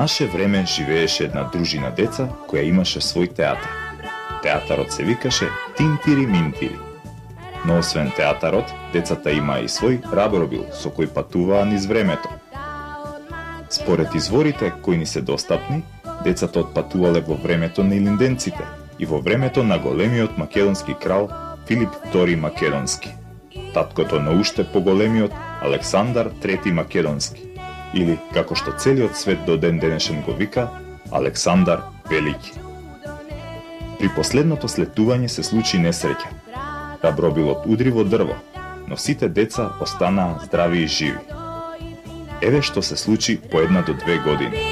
наше време живееше една дружина деца која имаше свој театар. Театарот се викаше Тинтири Минтири. Но освен театарот, децата имаа и свој рабробил со кој патуваа низ времето. Според изворите кои ни се достапни, децата отпатувале во времето на илинденците и во времето на големиот македонски крал Филип II Македонски, таткото на уште поголемиот Александар III Македонски, или како што целиот свет до ден денешен го вика, Александар Велики. При последното слетување се случи несреќа. Рабробилот удри во дрво, но сите деца останаа здрави и живи. Еве што се случи по 1 до 2 години.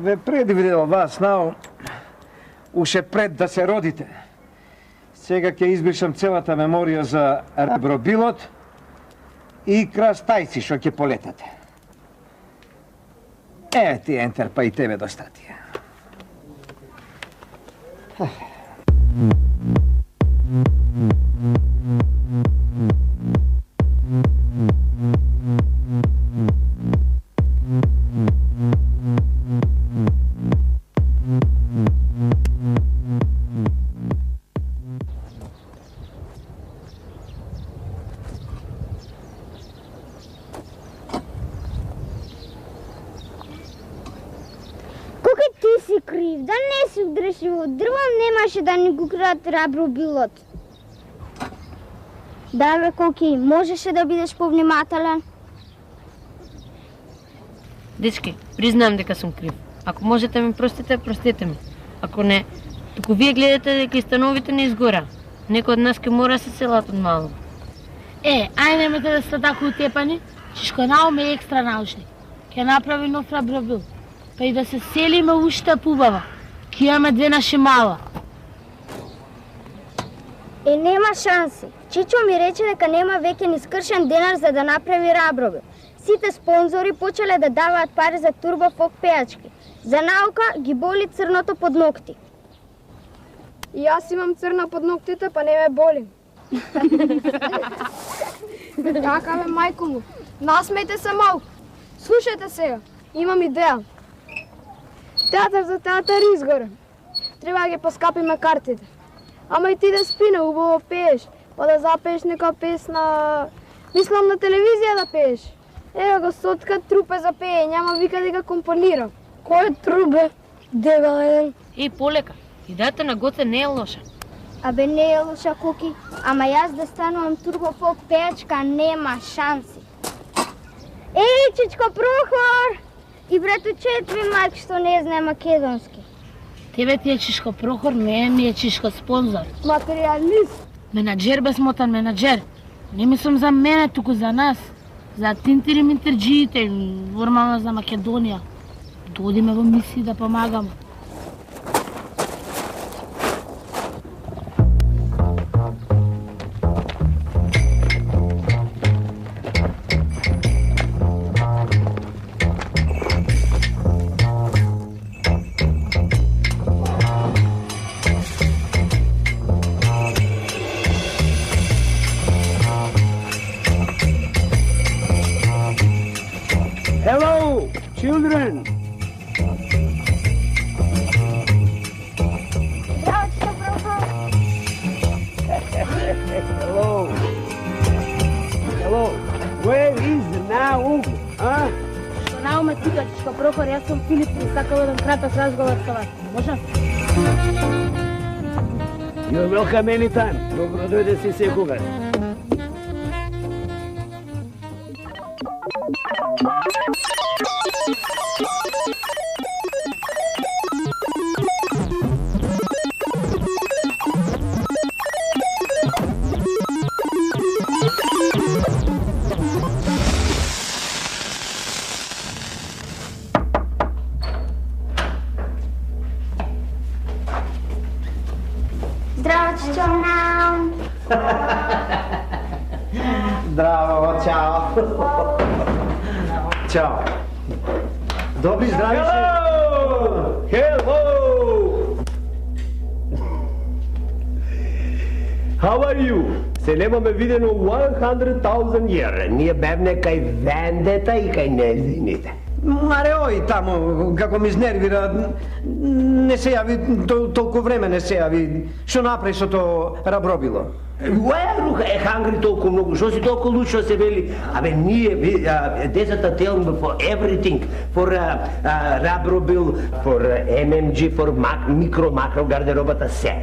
Ве предвидел вас, знao, уше пред да се родите. Сега ќе избришам целата меморија за рабробилот и крастајци што ќе полетате. Ти ентер, па и тебе достатија. Да не се удреше во дрво, немаше да ни го крадат рабробилот. Да бе, Коки, можеше да бидеш повнимателен? Дечки, признавам дека сум крив. Ако можете ми простите, простете ми. Ако не, туку вие гледате дека и становите не изгора. Некој од нас ке мора се селат од мало. Ај немете да сте тако утепани, Чишко Науме е екстра научник. Ке направи нов рабробил. Па и да се селиме уште пубава. Ке имаме 2 наши мала. Нема шанси. Чичо ми рече дека нема веќе ни скршен денар за да направи рабробил. Сите спонзори почеле да даваат пари за турбофок пејачки. За наука ги боли црното под ногти. И јас имам црна под ногтите, па не ме боли. Така бе, мајко му. Насмејте се малку. Слушајте сега, имам идеја. Театар за театар изгоре. Треба да ги поскапиме картите. Ама и ти да спи, не убаво пееш. Па да запееш нека песна... Мислам на телевизија да пееш. Ева го Сотка трупе за пее, няма вика да го компонира. Кој е трубе? Дебел еден. Полека, идејата на Гоце не е лоша. Абе не е лоша, Коки. Ама јас да станувам турбофок пејачка нема шанси. Чичко Прохор! И брато четви майк што не знае македонски. Тебе ти е Чишко Прохор, ми е Чишко спонзор. Материалист. Менаджер бе смотан менаджер. Не мислам за мене, туку за нас. За тинтири минтерджиите, нормално за Македонија. Додиме во мисии да помагаме. Ево, Hello, where is Наум? Што Науме тука, Чичко Прохор, јас сум Филип и сакам еден краток разговор со вас. Може? You're welcome anytime. Добро дојде си секогаш. Здраво, чичо Наум! Здраво, чао. Чао. Добри, здрави се. Hello! How are you? Се немаме видено 100,000 year. Ние бевне кај вендета и кај незините. Маре, ој таму, како ми изнервира, не се јави, толку време не се јави. Што направи со то рабробило? Рука е хангри толку многу, што си толку лучо се вели? Абе, ние, децата tell me for everything, for рабробил, for MMG, for микро гардеробата, се.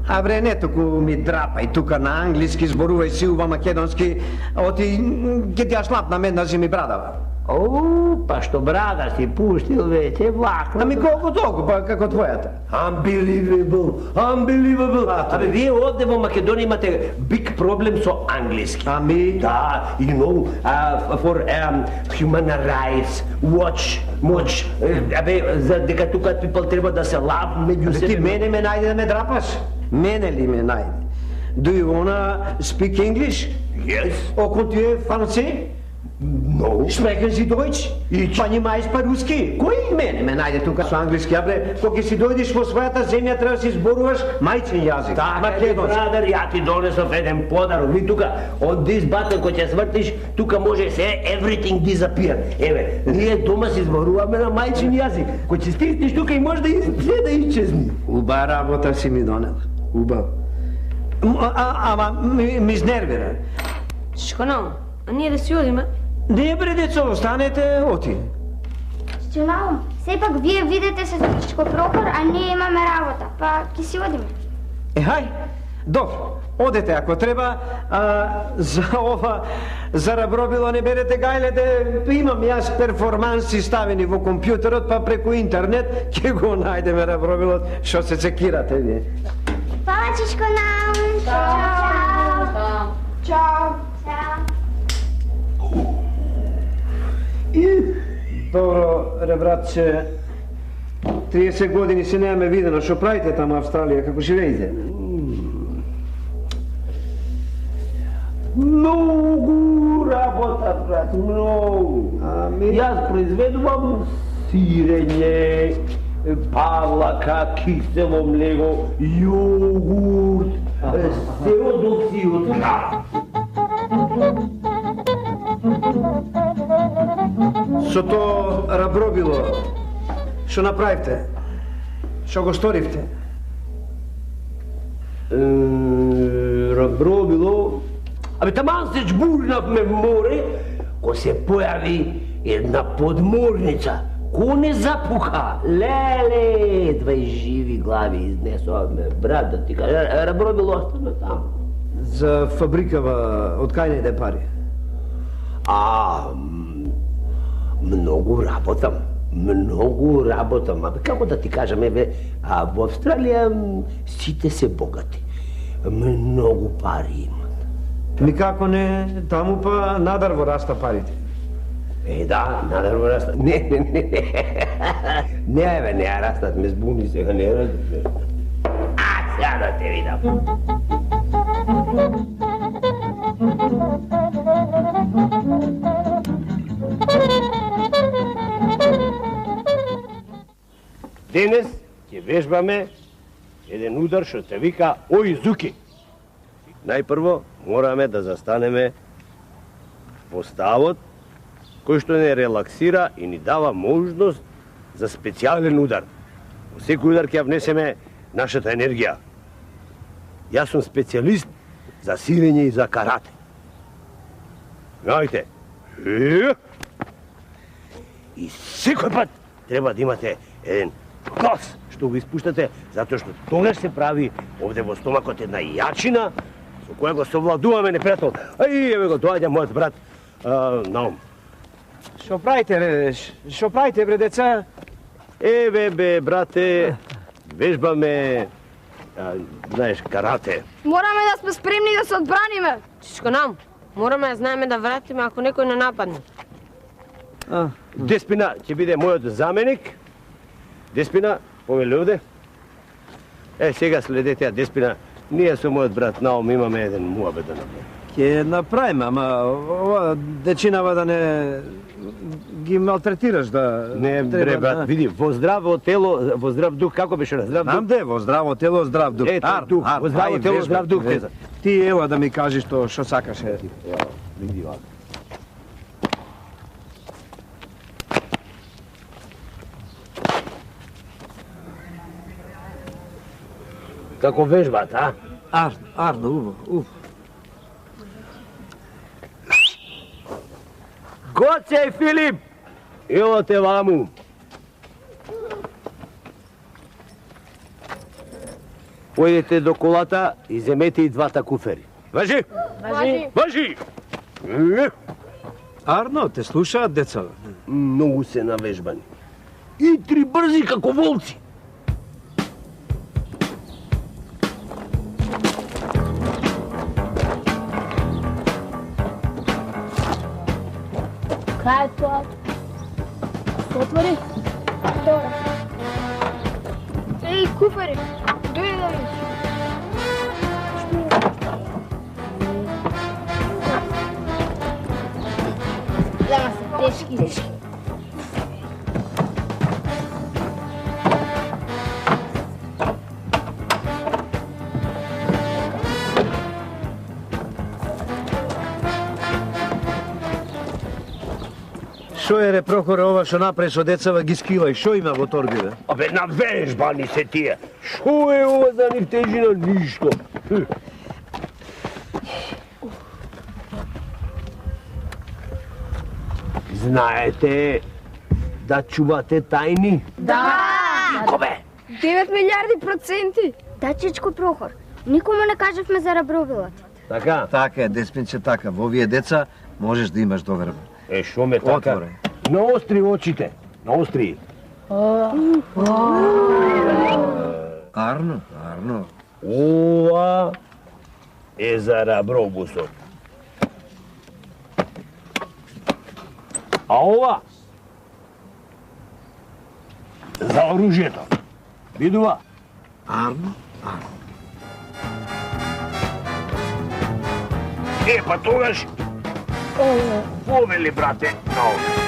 А бре, не току ми драпај тука на англиски, зборувај си ува македонски, оти ќе ти ја шлапнам една зими брадава. О, па што брада си пуштил веќе влакна. Ами колку толку, па како твојата? Unbelievable. Абе, вие овде во Македонија имате big проблем со англиски. Ами? Да, you know, for human rights, watch, абе, за дека тука people треба да се лав меѓу себе. Ти мене ме најде да ме драпаш? Мене ли ме најде? Do you wanna speak English? Yes. Or could you fancy? No. Sprechen Sie Deutsch? Па нимаеш па руски? Кој мене ме најде тука со англиски? А бре, кога си дојдеш во својата земја треба да си зборуваш мајчин јазик. Македонски. Брадер, ја ти донесов еден подарок. Ви тука, од this button кој ќе свртиш, тука може се everything disappear. Еве, ние дома си зборуваме на мајчин јазик. Кој ќе стиснеш тука и може да исчезни. Уба работа си ми донела. Уба. Ама ми изнервира. Чичко Наум, а ние да си одиме? Не бре, децо, останете, оти. Чичо Наум, сепак вие видите се за Чичко Прохор, а ние имаме работа, па ќе си одиме. Хај, добро, одете ако треба, за ова, за рабробило не берете гајлете, имам јас перформанси ставени во компјутерот, па преку интернет ќе го најдеме рабробилот, што се цекирате вие. Пала, Чичко Наум! Чао! Чао! Добро, ребратче, 30 години се немаме видено, што правите таму Австралија, како живеете? Многу работа, брат, многу. Јас произведувам сирење, павлака, кисело млего, јогурт, се од овци. Со то рабробило, што направивте? Што го сторивте? Рабробило? Абе, таман се джбурнавме в море, ко се појави една подморница, ко не запуха. Леле, 20 живи глави изнесовме, брат, да ти кажа, рабробило остана таму. За фабрикава, од кај не иде пари? Многу работам. Абе, како да ти кажам, еве, во Австралија сите се богати. Многу пари имат. Никако не, таму па надрво раста парите. Да, надрво раста. Не, бе, не ја растат, ме збуни сега, не разбираш. Сега да те видам. Денес ќе вежбаме еден удар што се вика оизуки. Најпрво мораме да застанеме во ставот кој што не релаксира и ни дава можност за специјален удар. Во секој удар ќе ја внесеме нашата енергија. Јас сум специјалист за сирење и за карате. Знаете, и секој пат треба да имате еден газ што го испуштате, затоа што тогаш се прави овде во стомакот една јачина со која го совладуваме непријател. Ај, еве го доаѓа мојот брат Наум. Што правите, бре, деца? Еве, бе, брате, вежбаме, знаеш, карате. Мораме да сме спремни да се одбраниме. Чичко нам, мораме да знаеме да вратиме ако некој не нападне. Деспина ќе биде мојот заменик. Деспина, повели овде. Сега следете ја Деспина. Ние со мојот брат Наум имаме еден муабет да направиме. Ќе направиме, ама ова дечинава да не ги малтретираш, да... Не, бре, брат, види, во здраво тело, во здрав дух, како беше на здрав дух? Знам де, во здраво тело, здрав дух. Дух, во здраво тело, здрав дух. Ти ела да ми кажеш што сакаш. Види вака. Како вежбат, а? Арно, убаво. Гоце, Филип! Ево те ваму. Појдете до колата и земете и двата куфери. Важи? Важи! Арно, те слушаат деца. Многу се навежбани. И три брзи како волци. Кај е тоа? Се отвори? Добре. Еј, куфери, дојде да видиш. Зема се тешки. Шо е, Прохоре, ова што направи со децава ги скилај? Шо има во торбите? Абе, навежбани се тие. Шо е ова за нив тежина? Ништо. Знаете да чувате тајни? Да! Кобе? 9 милиарди проценти. Да, Чичко Прохор, никому не кажавме за рабровилот. Така? Така е, Деспинче, така. Во овие деца можеш да имаш доверба. Шо ме така? Отвори. Наостри очите. Наостри. Арно. Ова е за рабробусот. А ова за оружјето. Видува? Арно. Па тогаш повели, брате, на овде.